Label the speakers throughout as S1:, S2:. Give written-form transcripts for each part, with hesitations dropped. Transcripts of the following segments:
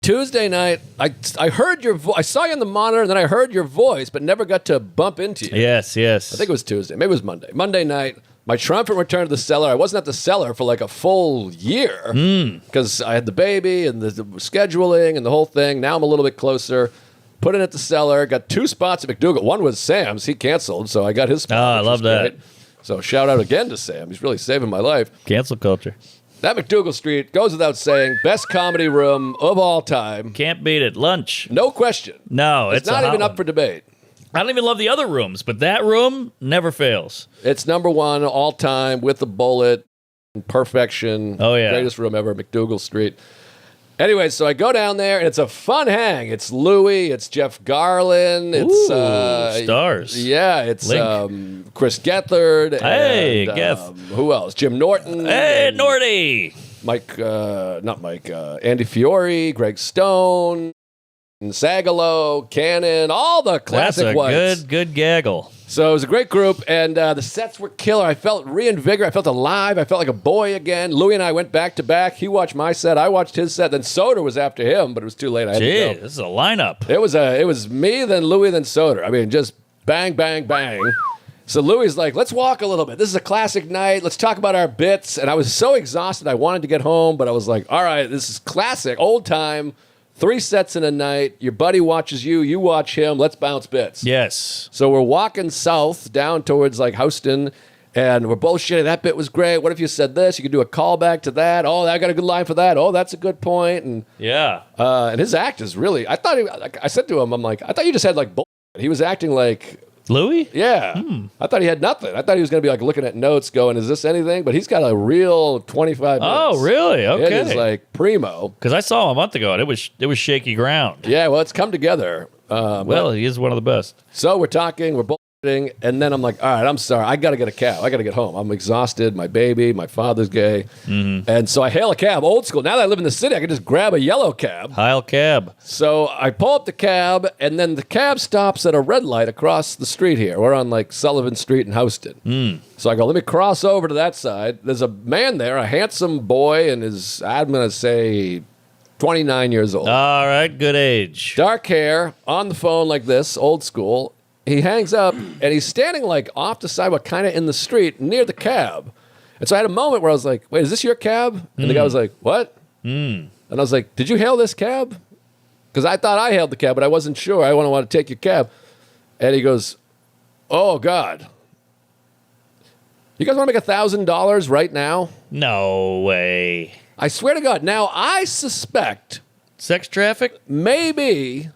S1: Tuesday night, I heard your voice. I saw you on the monitor, and then I heard your voice, but never got to bump into you.
S2: Yes.
S1: I think it was Tuesday. Maybe it was Monday. Monday night, my triumphant return to the cellar. I wasn't at the cellar for like a full year because I had the baby and the scheduling and the whole thing. Now I'm a little bit closer. Put it at the cellar. Got 2 spots at McDougal. One was Sam's. He canceled, so I got his spot.
S2: Oh, I love that.
S1: Great. So shout out again to Sam. He's really saving my life.
S2: Cancel culture.
S1: That McDougal Street goes without saying. Best comedy room of all time.
S2: Can't beat it. Lunch.
S1: No question.
S2: No,
S1: It's not even up for debate.
S2: I don't even love the other rooms, but that room never fails.
S1: It's number 1 all time with the bullet. Perfection.
S2: Oh, yeah.
S1: Greatest room ever, McDougal Street. Anyway, so I go down there, and it's a fun hang. It's Louis. It's Jeff Garland. It's
S2: stars.
S1: Yeah, it's Chris Gethard.
S2: Hey,
S1: and,
S2: Geth.
S1: Who else? Jim Norton.
S2: Hey, Norty.
S1: Andy Fiore, Greg Stone, Sagalo, Cannon, all the classic
S2: That's a
S1: ones.
S2: good gaggle.
S1: So it was a great group, and the sets were killer. I felt reinvigorated. I felt alive. I felt like a boy again. Louis and I went back to back. He watched my set. I watched his set. Then Soder was after him, but it was too late. I had to
S2: Gee,
S1: go.
S2: this is a lineup.
S1: It was me, then Louis, then Soder. I mean, just bang, bang, bang. So Louis is like, let's walk a little bit. This is a classic night. Let's talk about our bits. And I was so exhausted. I wanted to get home, but I was like, all right, this is classic, old time. 3 sets in a night. Your buddy watches you. You watch him. Let's bounce bits.
S2: Yes.
S1: So we're walking south down towards like Houston, and we're bullshitting. That bit was great. What if you said this? You could do a callback to that. Oh, I got a good line for that. Oh, that's a good point. And
S2: Yeah.
S1: and his act is really. I said to him, I'm like, I thought you just had like bull. He was acting like.
S2: Louis?
S1: Yeah. I thought he had nothing. I thought he was going to be like looking at notes going, is this anything? But he's got a real 25 minutes.
S2: Oh, really? Okay.
S1: It is like primo.
S2: Because I saw him a month ago, and it was shaky ground.
S1: Yeah, well, it's come together.
S2: Well, he is one of the best.
S1: So we're talking, we're bullshitting, and then I'm like, all right, I'm sorry. I got to get a cab. I got to get home. I'm exhausted. My baby, my father's gay. And so I hail a cab, old school. Now that I live in the city, I can just grab a yellow cab.
S2: Heil cab.
S1: So I pull up the cab, and then the cab stops at a red light across the street here. We're on like Sullivan Street in Houston. So I go, let me cross over to that side. There's a man there, a handsome boy, and I'm going to say 29 years old.
S2: All right, good age.
S1: Dark hair, on the phone like this, old school. He hangs up, and he's standing like off the sidewalk, kind of in the street, near the cab. And so I had a moment where I was like, wait, is this your cab? And the guy was like, what? And I was like, did you hail this cab? Because I thought I hailed the cab, but I wasn't sure. I want to take your cab. And he goes, oh, God. You guys want to make $1,000 right now?
S2: No way.
S1: I swear to God. Now, I suspect
S2: Sex traffic?
S1: maybe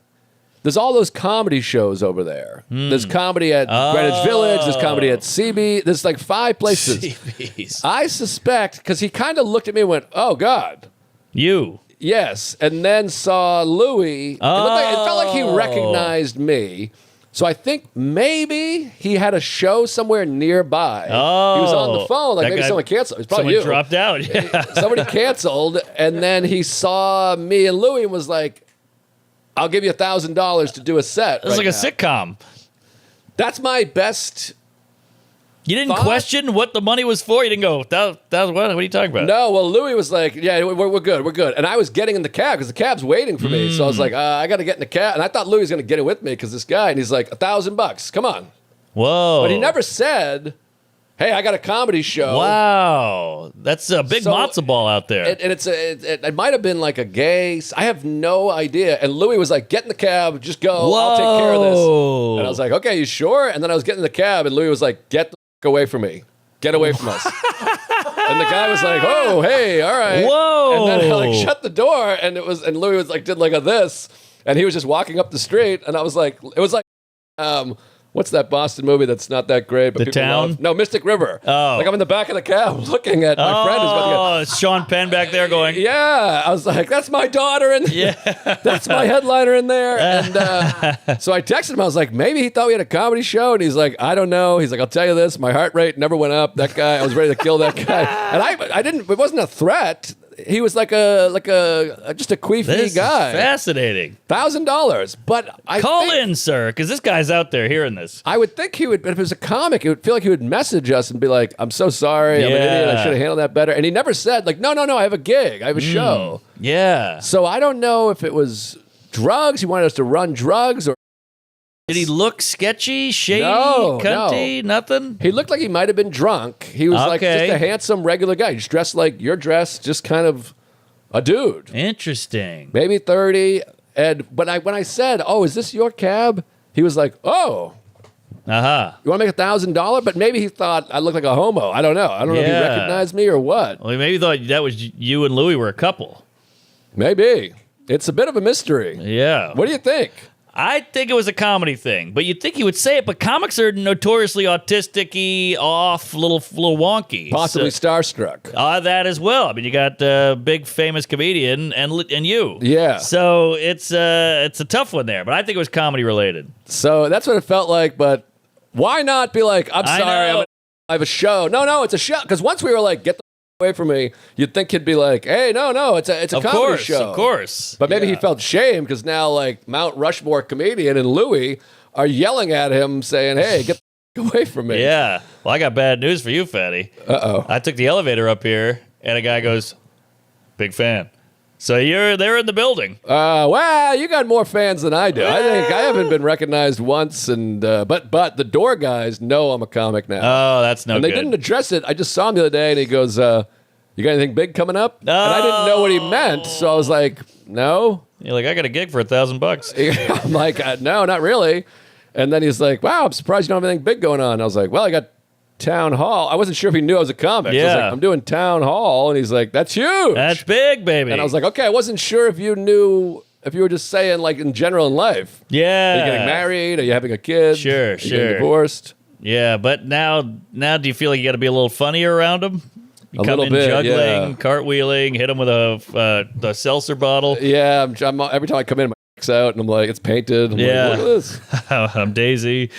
S1: there's all those comedy shows over there. There's comedy at Greenwich Village. There's comedy at CB. There's like 5 places.
S2: CBs.
S1: I suspect, because he kind of looked at me and went, oh, God.
S2: You.
S1: Yes. And then saw Louis. It felt like he recognized me. So I think maybe he had a show somewhere nearby.
S2: Oh.
S1: He was on the phone. Like
S2: That
S1: maybe
S2: guy-
S1: someone canceled. It's probably
S2: Someone
S1: you.
S2: dropped out. Yeah.
S1: Somebody canceled. And then he saw me and Louis and was like, I'll give you $1,000 to do a set.
S2: It was
S1: right
S2: like a
S1: now.
S2: sitcom.
S1: That's my best.
S2: You didn't
S1: Thought?
S2: question what the money was for? You didn't go, that was what? What are you talking about?
S1: No, well, Louis was like, yeah, we're good, we're good. And I was getting in the cab because the cab's waiting for me. So I was like, I got to get in the cab. And I thought Louis was going to get it with me because this guy, and he's like, $1,000, come on.
S2: Whoa.
S1: But he never said, hey, I got a comedy show.
S2: Wow. That's a big
S1: So-
S2: matzo ball out there.
S1: And it might have been like a gay. I have no idea. And Louis was like, get in the cab, just go. I'll take care of this.
S2: Whoa.
S1: And I was like, okay, you sure? And then I was getting in the cab, and Louis was like, get the f- away from me. Get away from us. And the guy was like, oh, hey, all right.
S2: Whoa.
S1: And then I like shut the door, and Louis was like, did like a this, and he was just walking up the street, and I was like, it was like, what's that Boston movie that's not that great? But
S2: The
S1: people
S2: Town?
S1: love? No, Mystic River.
S2: Oh.
S1: Like I'm in the back of the cab looking at my friend who's about to get.
S2: Oh, it's Sean Penn back there going,
S1: Yeah, I was like, that's my daughter, and that's my headliner in there. And so I texted him. I was like, maybe he thought we had a comedy show, and he's like, I don't know. He's like, I'll tell you this, my heart rate never went up. That guy, I was ready to kill that guy, and I didn't. It wasn't a threat. he was like a just a queefy
S2: This
S1: guy.
S2: is fascinating.
S1: $1,000. But
S2: Call in, sir, because this guy's out there hearing this.
S1: I would think he would, but if it was a comic, it would feel like he would message us and be like, I'm so sorry. I'm an idiot. I should have handled that better. And he never said, like, no, I have a gig. I have a show.
S2: Yeah.
S1: So I don't know if it was drugs. He wanted us to run drugs or.
S2: Did he look sketchy, shady,
S1: No,
S2: cunty, nothing?
S1: He looked like he might have been drunk. He was like
S2: Okay.
S1: just a handsome, regular guy. He's dressed like you're dressed, just kind of a dude.
S2: Interesting.
S1: Maybe 30. But when I said, oh, is this your cab? He was like, oh.
S2: Uh-huh.
S1: You want to make $1,000? But maybe he thought I looked like a homo. I don't know. I don't know if he
S2: Yeah.
S1: recognized me or what.
S2: Well, he maybe thought that was you and Louie were a couple.
S1: Maybe. It's a bit of a mystery.
S2: Yeah.
S1: What do you think?
S2: I think it was a comedy thing, but you'd think he would say it, but comics are notoriously autistic-y, off, little wonky.
S1: Possibly starstruck.
S2: That as well. I mean, you got a big famous comedian and you.
S1: Yeah.
S2: So it's a tough one there, but I think it was comedy related.
S1: So that's what it felt like. But why not be like, I'm
S2: I
S1: sorry,
S2: know.
S1: I have a show. No, it's a show. Because once we were like, get the away from me, you'd think he'd be like, hey, no, it's a comedy show.
S2: Of course.
S1: But maybe he
S2: Yeah.
S1: felt shame because now like Mount Rushmore comedian and Louis are yelling at him saying, hey, get the away from me.
S2: Yeah. Well, I got bad news for you, Fatty.
S1: Uh-oh.
S2: I took the elevator up here, and a guy goes, big fan. So they're in the building.
S1: Well, you got more fans than I do. I think I haven't been recognized once, and but the door guys know I'm a comic now.
S2: Oh, that's no
S1: and they
S2: good.
S1: didn't address it. I just saw him the other day, and he goes, you got anything big coming up? And I didn't know what he meant, so I was like, no.
S2: You're like, I got a gig for $1,000.
S1: I'm like, no, not really. And then he's like, wow, I'm surprised you don't have anything big going on. I was like, well, I got Town Hall. I wasn't sure if he knew I was a comic. I was
S2: Yeah.
S1: like, I'm doing Town Hall. And he's like, that's huge.
S2: That's big, baby.
S1: And I was like, okay, I wasn't sure if you knew, if you were just saying like in general in life.
S2: yeah.
S1: Are you getting married? Are you having a kid?
S2: Sure,
S1: Are you
S2: sure.
S1: getting divorced?
S2: Yeah, but now do you feel like you got to be a little funnier around him? You
S1: A
S2: come
S1: little
S2: in
S1: bit,
S2: juggling,
S1: yeah.
S2: cartwheeling, hit him with the seltzer bottle.
S1: Yeah, I'm every time I come in, my dick's out, and I'm like, it's painted. I'm
S2: Yeah.
S1: like, look at this.
S2: I'm Daisy.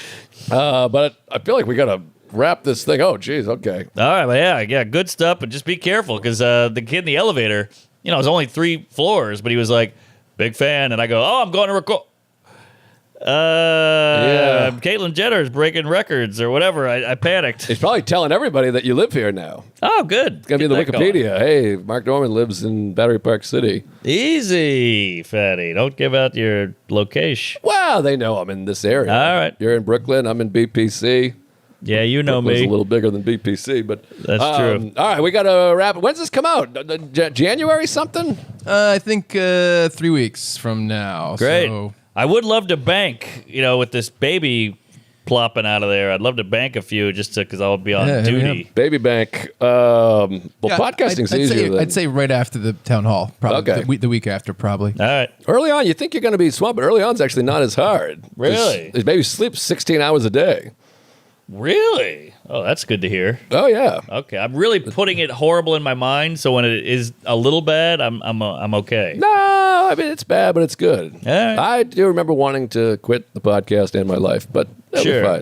S1: But I feel like we got to wrap this thing. Oh, geez, okay.
S2: All right, well, yeah, good stuff, but just be careful because the kid in the elevator, it was only 3 floors, but he was like, big fan, and I go, oh, I'm going to record. Caitlyn Jenner is breaking records or whatever. I panicked.
S1: He's probably telling everybody that you live here now.
S2: Oh, good.
S1: It's going to be in the Wikipedia. Hey, Mark Norman lives in Battery Park City.
S2: Easy, fatty. Don't give out your location.
S1: Well, they know I'm in this area.
S2: All right.
S1: You're in Brooklyn. I'm in BPC.
S2: Yeah, you know
S1: Brooklyn's
S2: me.
S1: a little bigger than BPC, but
S2: That's true.
S1: All right, we got to wrap. When's this come out? January something?
S3: I think 3 weeks from now.
S2: Great.
S3: So,
S2: I would love to bank, with this baby plopping out of there. I'd love to bank a few just because I'll be on
S3: Yeah, hit me
S2: duty.
S1: Baby Bank.
S3: yeah,
S1: Podcasting's
S3: I'd
S1: easier
S3: say,
S1: than...
S3: I'd say right after the town hall. Probably
S1: Okay.
S3: the week after, probably.
S2: All right.
S1: Early on, you think you're going to be swamped, but early on's actually not as hard.
S2: Really?
S1: His baby sleeps 16 hours a day.
S2: Really? Oh, that's good to hear.
S1: Oh, yeah.
S2: Okay, I'm really putting it horrible in my mind, so when it is a little bad, I'm okay.
S1: No, I mean, it's bad, but it's good.
S2: All right.
S1: I do remember wanting to quit the podcast and my life, but that'll be
S2: Sure.
S1: fine.